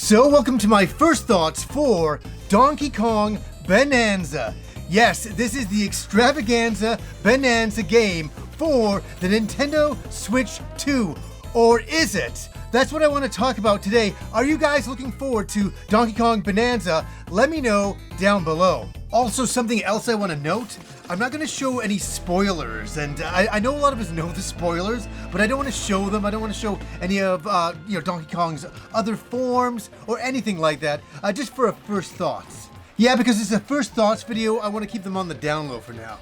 So welcome to my first thoughts for Donkey Kong Bananza. Yes, this is the extravaganza Bananza game for the Nintendo Switch 2. Or is it? That's what I want to talk about today. Are you guys looking forward to Donkey Kong Bananza? Let me know down below. Also, something else I want to note, I'm not going to show any spoilers, and I know a lot of us know the spoilers, but I don't want to show them. I don't want to show any of Donkey Kong's other forms or anything like that, just for a first thoughts. Yeah, because it's a first thoughts video, I want to keep them on the down low for now.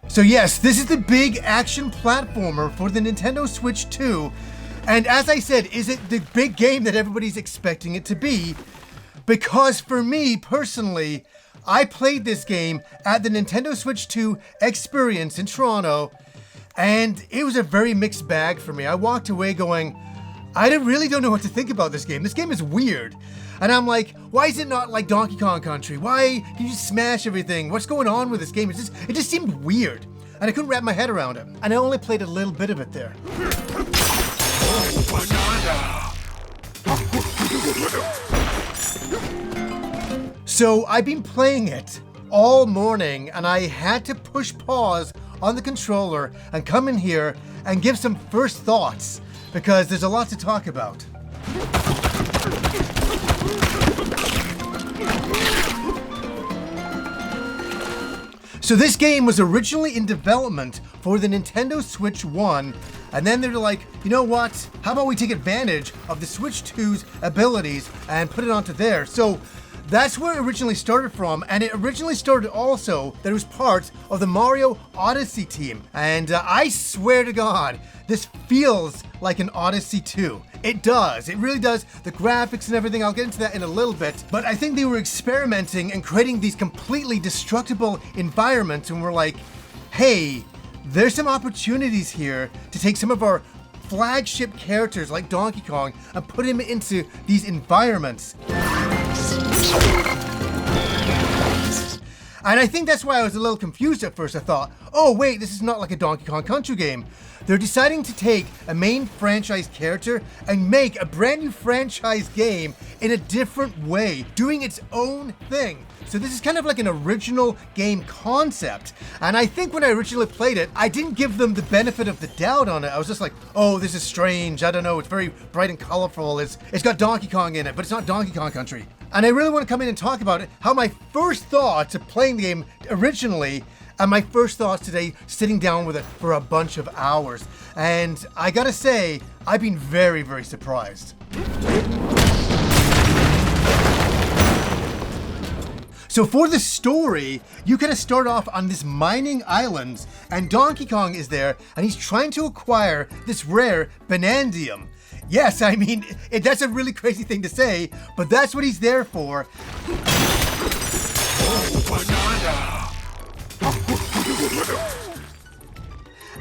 So yes, this is the big action platformer for the Nintendo Switch 2. And as I said, is it the big game that everybody's expecting it to be? Because for me, personally, I played this game at the Nintendo Switch 2 experience in Toronto, and it was a very mixed bag for me. I walked away going, I really don't know what to think about this game. This game is weird. And I'm like, why is it not like Donkey Kong Country? Why can you just smash everything? What's going on with this game? It just seemed weird. And I couldn't wrap my head around it. And I only played a little bit of it there. So I've been playing it all morning, and I had to push pause on the controller and come in here and give some first thoughts because there's a lot to talk about. So this game was originally in development for the Nintendo Switch 1, and then they're like, you know what? How about we take advantage of the Switch 2's abilities and put it onto there? So that's where it originally started from, and it originally started also that it was part of the Mario Odyssey team. And I swear to God, this feels like an Odyssey 2. It does. It really does. The graphics and everything, I'll get into that in a little bit. But I think they were experimenting and creating these completely destructible environments, and we're like, hey, there's some opportunities here to take some of our flagship characters like Donkey Kong and put him into these environments. And I think that's why I was a little confused at first. I thought, oh wait, this is not like a Donkey Kong Country game. They're deciding to take a main franchise character and make a brand new franchise game in a different way, doing its own thing. So this is kind of like an original game concept. And I think when I originally played it, I didn't give them the benefit of the doubt on it. I was just like, oh, this is strange. I don't know. It's very bright and colorful. It's got Donkey Kong in it, but it's not Donkey Kong Country. And I really want to come in and talk about it, how my first thoughts of playing the game originally, and my first thoughts today sitting down with it for a bunch of hours. And I gotta say, I've been very, very surprised. So for the story, you kind of start off on this mining island, and Donkey Kong is there, and he's trying to acquire this rare Millenium. Yes, I mean, that's a really crazy thing to say, but that's what he's there for.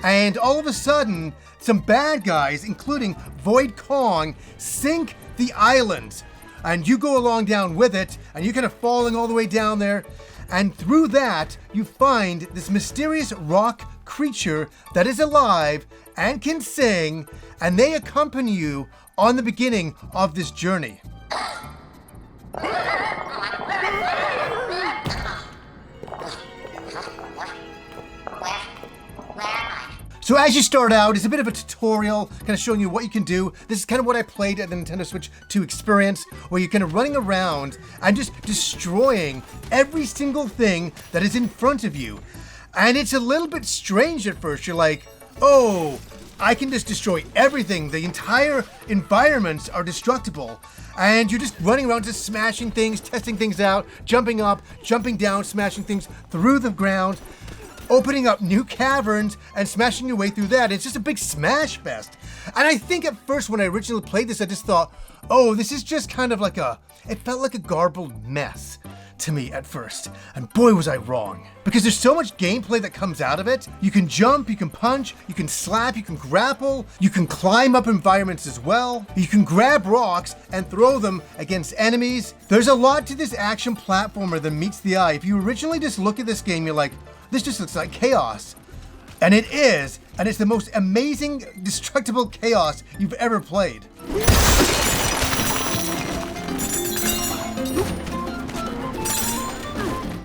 And all of a sudden, some bad guys, including Void Kong, sink the island. And you go along down with it, and you're kind of falling all the way down there. And through that, you find this mysterious rock creature that is alive and can sing, and they accompany you on the beginning of this journey. So as you start out, it's a bit of a tutorial, kind of showing you what you can do. This is kind of what I played at the Nintendo Switch 2 experience, where you're kind of running around and just destroying every single thing that is in front of you. And it's a little bit strange at first. You're like, oh, I can just destroy everything. The entire environments are destructible. And you're just running around just smashing things, testing things out, jumping up, jumping down, smashing things through the ground, opening up new caverns and smashing your way through that. It's just a big smash fest. And I think at first when I originally played this, I just thought, oh, this is just kind of like it felt like a garbled mess to me at first. And boy, was I wrong. Because there's so much gameplay that comes out of it. You can jump, you can punch, you can slap, you can grapple, you can climb up environments as well. You can grab rocks and throw them against enemies. There's a lot to this action platformer that meets the eye. If you originally just look at this game, you're like, this just looks like chaos. And it is, and it's the most amazing destructible chaos you've ever played.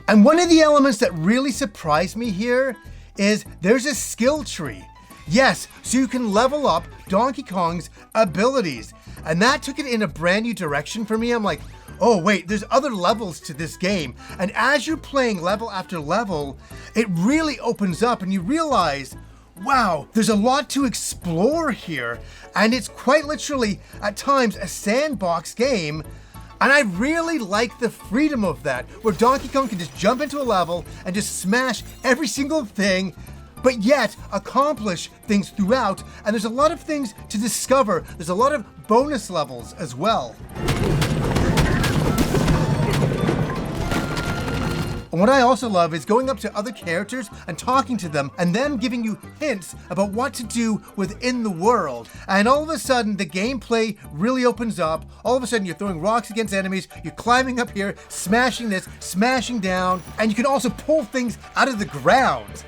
And one of the elements that really surprised me here is there's a skill tree. Yes, so you can level up Donkey Kong's abilities. And that took it in a brand new direction for me. I'm like, oh wait, there's other levels to this game. And as you're playing level after level, it really opens up and you realize, wow, there's a lot to explore here. And it's quite literally, at times, a sandbox game. And I really like the freedom of that, where Donkey Kong can just jump into a level and just smash every single thing, but yet accomplish things throughout. And there's a lot of things to discover. There's a lot of bonus levels as well. And what I also love is going up to other characters and talking to them and them giving you hints about what to do within the world. And all of a sudden, the gameplay really opens up. All of a sudden, you're throwing rocks against enemies, you're climbing up here, smashing this, smashing down, and you can also pull things out of the ground.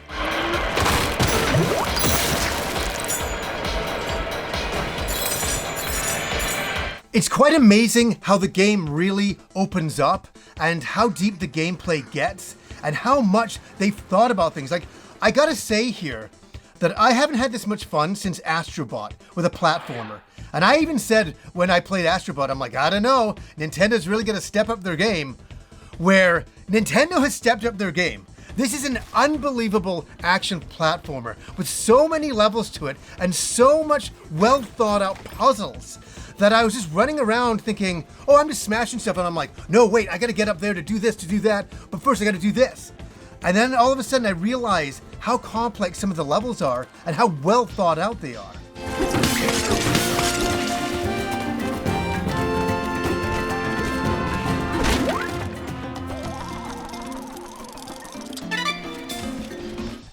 It's quite amazing how the game really opens up and how deep the gameplay gets and how much they've thought about things. Like, I gotta say here that I haven't had this much fun since Astrobot with a platformer. And I even said when I played Astrobot, I'm like, I don't know, Nintendo's really gonna step up their game. Where Nintendo has stepped up their game. This is an unbelievable action platformer with so many levels to it and so much well thought out puzzles that I was just running around thinking, oh, I'm just smashing stuff. And I'm like, no, wait, I gotta get up there to do this, to do that. But first I gotta do this. And then all of a sudden I realize how complex some of the levels are and how well thought out they are.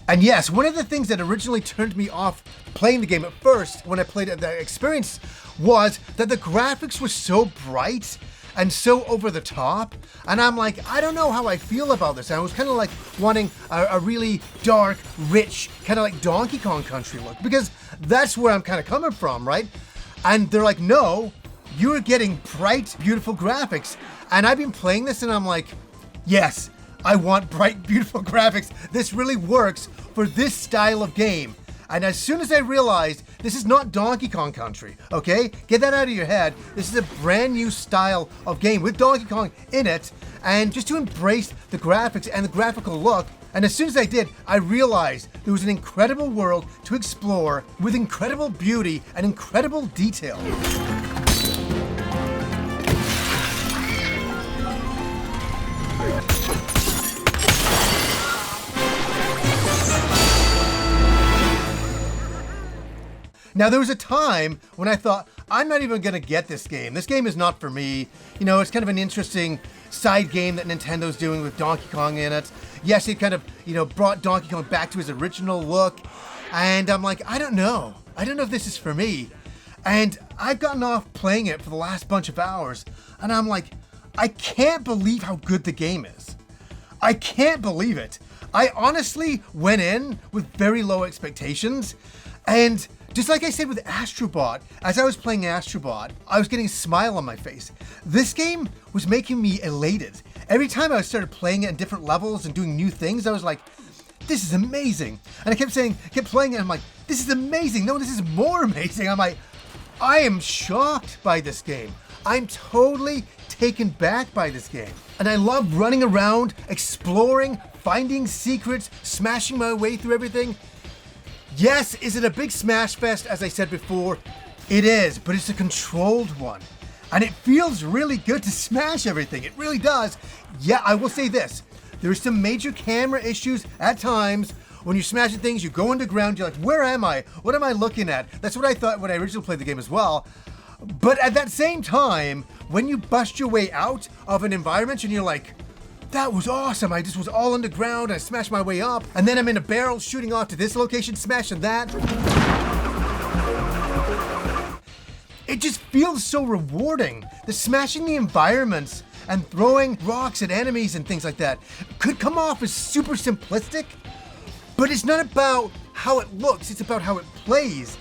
And yes, one of the things that originally turned me off playing the game at first, when I played it, the experience, was that the graphics were so bright and so over the top. And I'm like, I don't know how I feel about this. And I was kind of like wanting a really dark, rich, kind of like Donkey Kong Country look, because that's where I'm kind of coming from, right? And they're like, no, you're getting bright, beautiful graphics. And I've been playing this and I'm like, yes, I want bright, beautiful graphics. This really works for this style of game. And as soon as I realized this is not Donkey Kong Country, okay? Get that out of your head. This is a brand new style of game with Donkey Kong in it. And just to embrace the graphics and the graphical look. And as soon as I did, I realized there was an incredible world to explore with incredible beauty and incredible detail. Now, there was a time when I thought, I'm not even gonna get this game. This game is not for me. You know, it's kind of an interesting side game that Nintendo's doing with Donkey Kong in it. Yes, it kind of, brought Donkey Kong back to his original look. And I'm like, I don't know. I don't know if this is for me. And I've gotten off playing it for the last bunch of hours. And I'm like, I can't believe how good the game is. I can't believe it. I honestly went in with very low expectations. And just like I said with Astrobot, as I was playing Astrobot, I was getting a smile on my face. This game was making me elated. Every time I started playing it in different levels and doing new things, I was like, this is amazing. And I kept playing it, and I'm like, this is amazing. No, this is more amazing. I'm like, I am shocked by this game. I'm totally taken back by this game. And I love running around, exploring, finding secrets, smashing my way through everything. Yes, is it a big smash fest, as I said before? It is, but it's a controlled one. And it feels really good to smash everything. It really does. Yeah, I will say this. There's some major camera issues at times. When you're smashing things, you go underground, you're like, where am I? What am I looking at? That's what I thought when I originally played the game as well. But at that same time, when you bust your way out of an environment and you're like, that was awesome. I just was all underground. I smashed my way up. And then I'm in a barrel shooting off to this location, smashing that. It just feels so rewarding. The smashing the environments and throwing rocks at enemies and things like that could come off as super simplistic, but it's not about how it looks, it's about how it plays.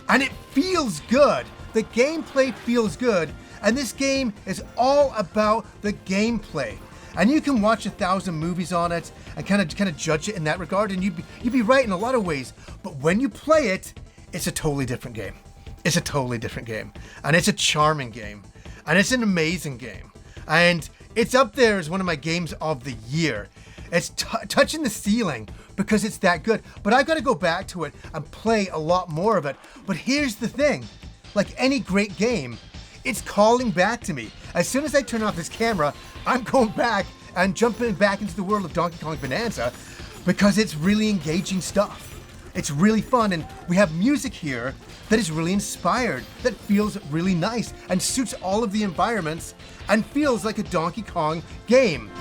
And it feels good. The gameplay feels good. And this game is all about the gameplay. And you can watch 1,000 movies on it and kind of judge it in that regard, and you'd be right in a lot of ways. But when you play it, it's a totally different game. It's a totally different game. And it's a charming game. And it's an amazing game. And it's up there as one of my games of the year. It's touching the ceiling because it's that good. But I've got to go back to it and play a lot more of it. But here's the thing. Like any great game, it's calling back to me. As soon as I turn off this camera, I'm going back and jumping back into the world of Donkey Kong Bananza because it's really engaging stuff. It's really fun, and we have music here that is really inspired, that feels really nice and suits all of the environments and feels like a Donkey Kong game.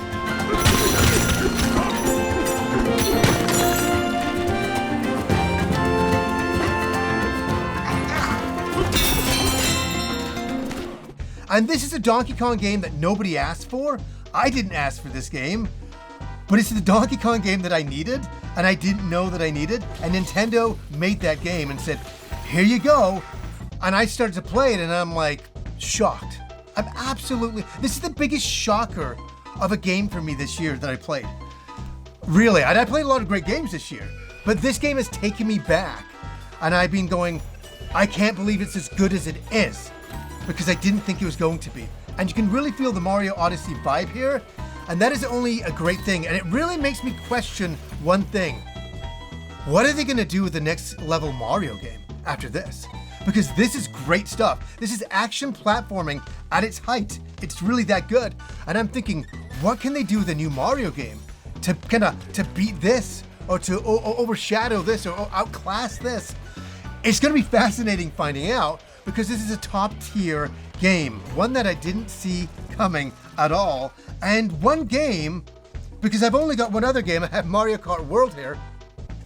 And this is a Donkey Kong game that nobody asked for. I didn't ask for this game, but it's the Donkey Kong game that I needed, and I didn't know that I needed. And Nintendo made that game and said, here you go. And I started to play it, and I'm like, shocked. This is the biggest shocker of a game for me this year that I played. Really, and I played a lot of great games this year, but this game has taken me back. And I've been going, I can't believe it's as good as it is, because I didn't think it was going to be. And you can really feel the Mario Odyssey vibe here, and that is only a great thing. And it really makes me question one thing. What are they gonna do with the next level Mario game after this? Because this is great stuff. This is action platforming at its height. It's really that good. And I'm thinking, what can they do with a new Mario game to beat this, or to overshadow this, or outclass this? It's gonna be fascinating finding out, because this is a top tier game, one that I didn't see coming at all. And one game, because I've only got one other game, I have Mario Kart World here,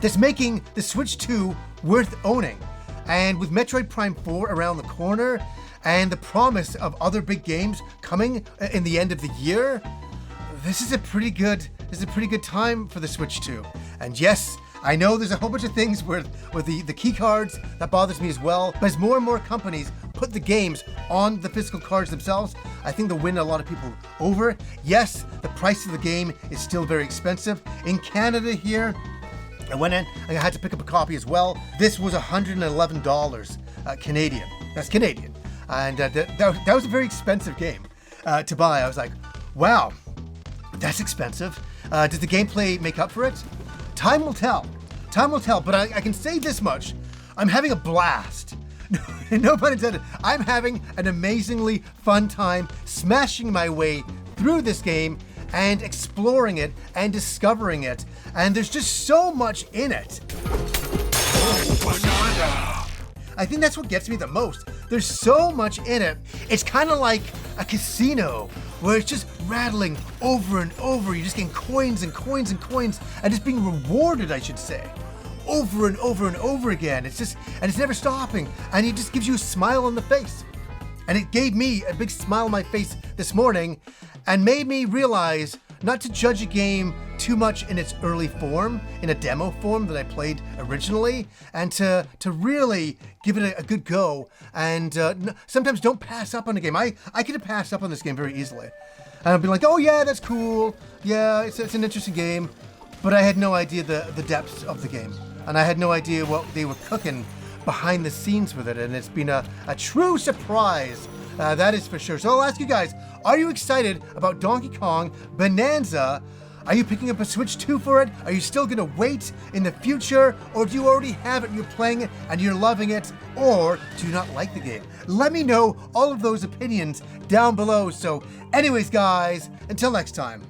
that's making the Switch 2 worth owning. And with Metroid Prime 4 around the corner, and the promise of other big games coming in the end of the year, this is a pretty good time for the Switch 2. And yes, I know there's a whole bunch of things with the key cards that bothers me as well, but as more and more companies put the games on the physical cards themselves, I think they'll win a lot of people over. Yes, the price of the game is still very expensive. In Canada here, I went in and I had to pick up a copy as well. This was $111 Canadian. That's Canadian. And that was a very expensive game to buy. I was like, wow, that's expensive. Does the gameplay make up for it? Time will tell. Time will tell, but I can say this much. I'm having a blast. No pun intended. I'm having an amazingly fun time smashing my way through this game and exploring it and discovering it. And there's just so much in it. I think that's what gets me the most. There's so much in it. It's kind of like a casino where it's just rattling over and over. You're just getting coins and coins and coins and just being rewarded, I should say, over and over and over again. It's just, and it's never stopping. And it just gives you a smile on the face. And it gave me a big smile on my face this morning and made me realize not to judge a game too much in its early form, in a demo form that I played originally, and to really give it a good go. And sometimes don't pass up on a game. I could have passed up on this game very easily. And I'd be like, oh yeah, that's cool. Yeah, it's an interesting game. But I had no idea the depths of the game. And I had no idea what they were cooking behind the scenes with it. And it's been a true surprise. That is for sure. So I'll ask you guys, are you excited about Donkey Kong Bananza? Are you picking up a Switch 2 for it? Are you still gonna wait in the future? Or do you already have it and you're playing it and you're loving it? Or do you not like the game? Let me know all of those opinions down below. So anyways, guys, until next time.